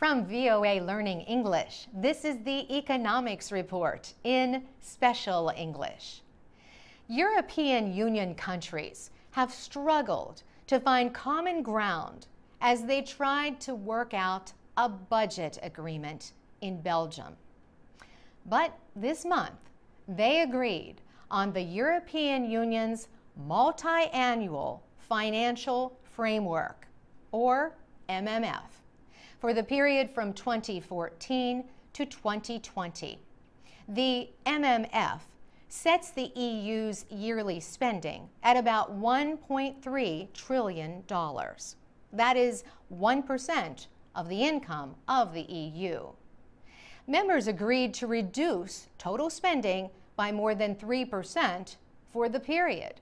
From VOA Learning English, this is the Economics Report in Special English. European Union countries have struggled to find common ground as they tried to work out a budget agreement in Belgium. But this month, they agreed on the European Union's Multi-Annual Financial Framework, or MMF, for the period from 2014 to 2020. The MMF sets the EU's yearly spending at about $1.3 trillion. That is 1% of the income of the EU. Members agreed to reduce total spending by more than 3% for the period.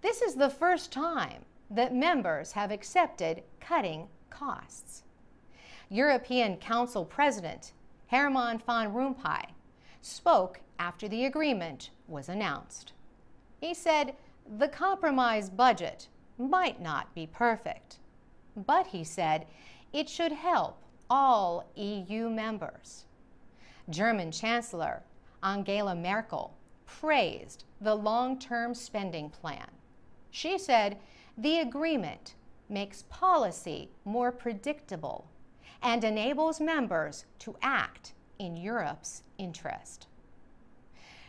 This is the first time that members have accepted cutting costs. European Council President Herman van Rompuy spoke after the agreement was announced. He said the compromise budget might not be perfect, but he said it should help all EU members. German Chancellor Angela Merkel praised the long-term spending plan. She said the agreement makes policy more predictable and enables members to act in Europe's interest.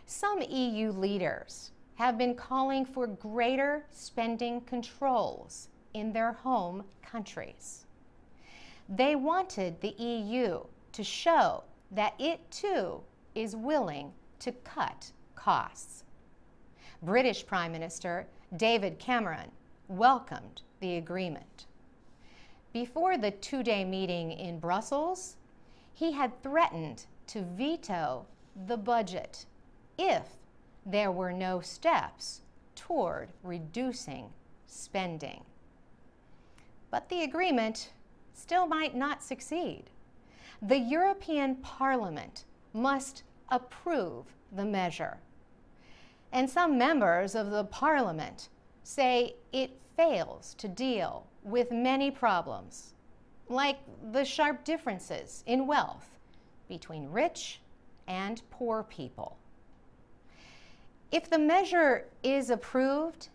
Some EU leaders have been calling for greater spending controls in their home countries. They wanted the EU to show that it too is willing to cut costs. British Prime Minister David Cameron welcomed the agreement. Before the two-day meeting in Brussels, he had threatened to veto the budget if there were no steps toward reducing spending. But the agreement still might not succeed. The European Parliament must approve the measure. And some members of the Parliament say it fails to deal with many problems, like the sharp differences in wealth between rich and poor people. If the measure is approved,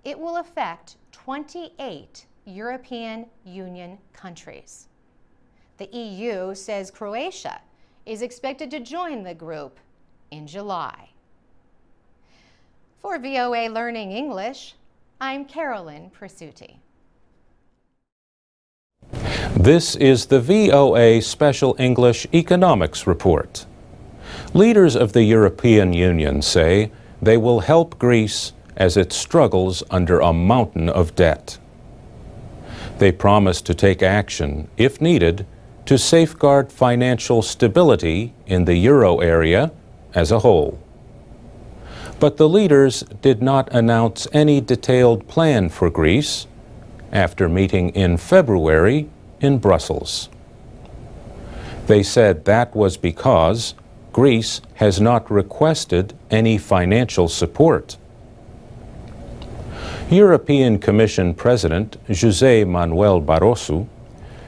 it will affect 28 European Union countries. The EU says Croatia is expected to join the group in July. For VOA Learning English, I'm Carolyn Presutti. This is the VOA Special English Economics Report. Leaders of the European Union say they will help Greece as it struggles under a mountain of debt. They promise to take action, if needed, to safeguard financial stability in the euro area as a whole. But the leaders did not announce any detailed plan for Greece after meeting in February in Brussels. They said that was because Greece has not requested any financial support. European Commission President José Manuel Barroso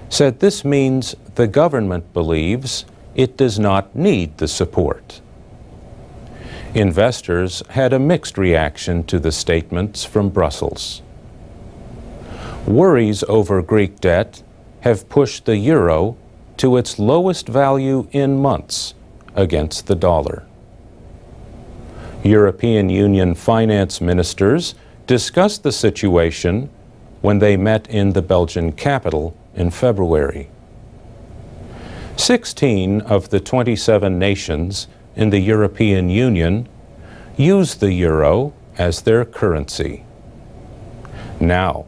said this means the government believes it does not need the support. Investors had a mixed reaction to the statements from Brussels. Worries over Greek debt have pushed the euro to its lowest value in months against the dollar. European Union finance ministers discussed the situation when they met in the Belgian capital in February. 16 of the 27 nations in the European Union use the euro as their currency. Now,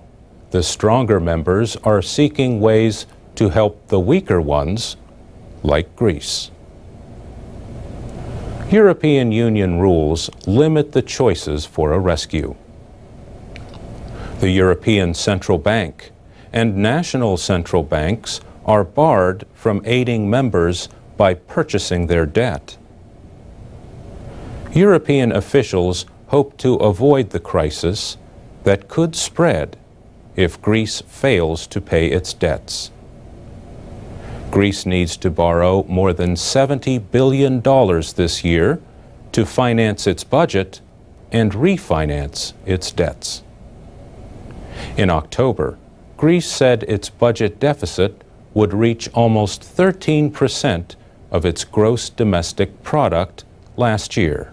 the stronger members are seeking ways to help the weaker ones, like Greece. European Union rules limit the choices for a rescue. The European Central Bank and national central banks are barred from aiding members by purchasing their debt. European officials hope to avoid the crisis that could spread if Greece fails to pay its debts. Greece needs to borrow more than $70 billion this year to finance its budget and refinance its debts. In October, Greece said its budget deficit would reach almost 13% of its gross domestic product last year.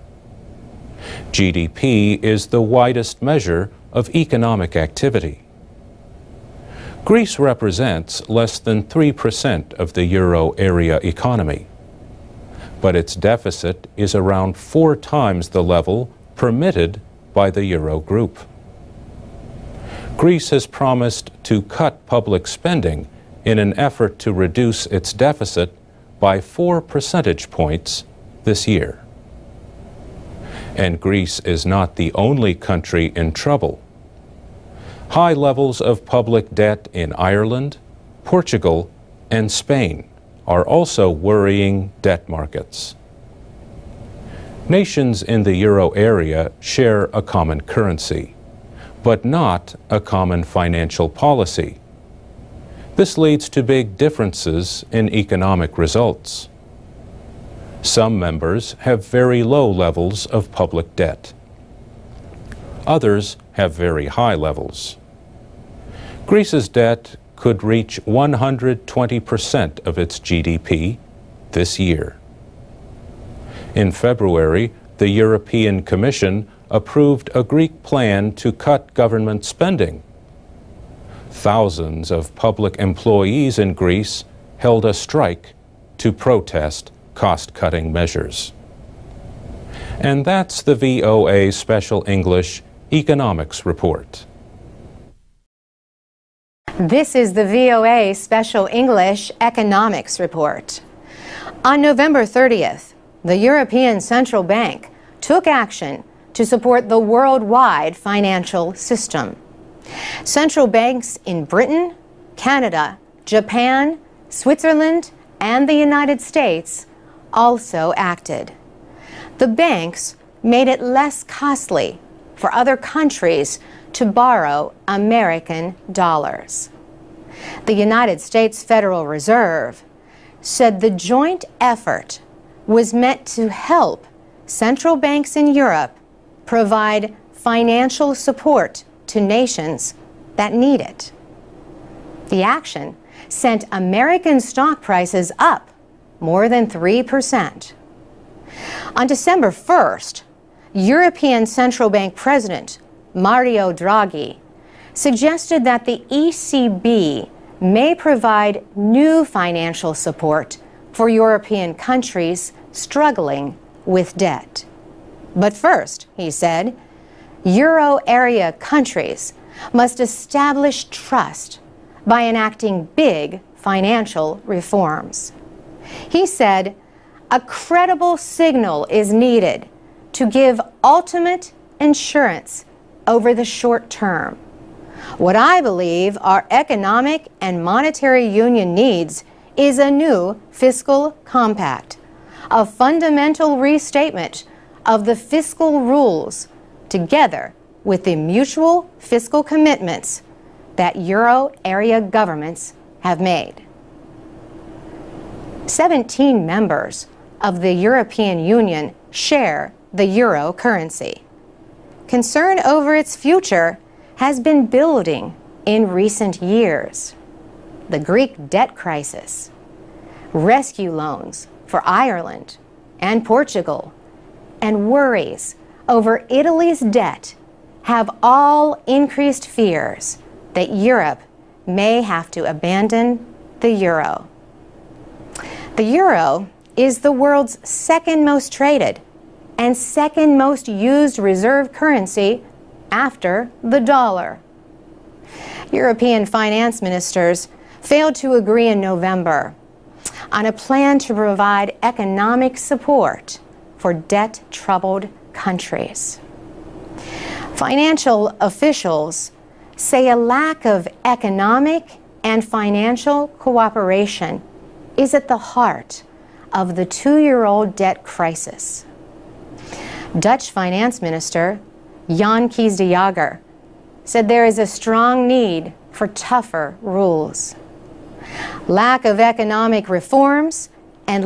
GDP is the widest measure of economic activity. Greece represents less than 3% of the euro area economy, but its deficit is around 4 times the level permitted by the Euro group. Greece has promised to cut public spending in an effort to reduce its deficit by 4 percentage points this year. And Greece is not the only country in trouble. High levels of public debt in Ireland, Portugal, and Spain are also worrying debt markets. Nations in the euro area share a common currency, but not a common financial policy. This leads to big differences in economic results. Some members have very low levels of public debt. Others have very high levels. Greece's debt could reach 120% of its GDP this year. In February, the European Commission approved a Greek plan to cut government spending. Thousands of public employees in Greece held a strike to protest cost-cutting measures. And that's the VOA Special English Economics Report. This is the VOA Special English Economics Report. On November 30th, the European Central Bank took action to support the worldwide financial system. Central banks in Britain, Canada, Japan, Switzerland, and the United States also acted. The banks made it less costly for other countries to borrow American dollars. The United States Federal Reserve said the joint effort was meant to help central banks in Europe provide financial support to nations that need it. The action sent American stock prices up more than 3%. On December 1st, European Central Bank President Mario Draghi suggested that the ECB may provide new financial support for European countries struggling with debt. But first, he said, Euro area countries must establish trust by enacting big financial reforms. He said, a credible signal is needed to give ultimate insurance over the short term. What I believe our economic and monetary union needs is a new fiscal compact, a fundamental restatement of the fiscal rules, together with the mutual fiscal commitments that Euro area governments have made. 17 members of the European Union share the euro currency. Concern over its future has been building in recent years. The Greek debt crisis, rescue loans for Ireland and Portugal, and worries over Italy's debt have all increased fears that Europe may have to abandon the euro. The euro is the world's second most traded and second most used reserve currency after the dollar. European finance ministers failed to agree in November on a plan to provide economic support for debt-troubled countries. Financial officials say a lack of economic and financial cooperation is at the heart of the two-year-old debt crisis. Dutch Finance Minister Jan Kees de Jager said there is a strong need for tougher rules. lack of economic reforms, and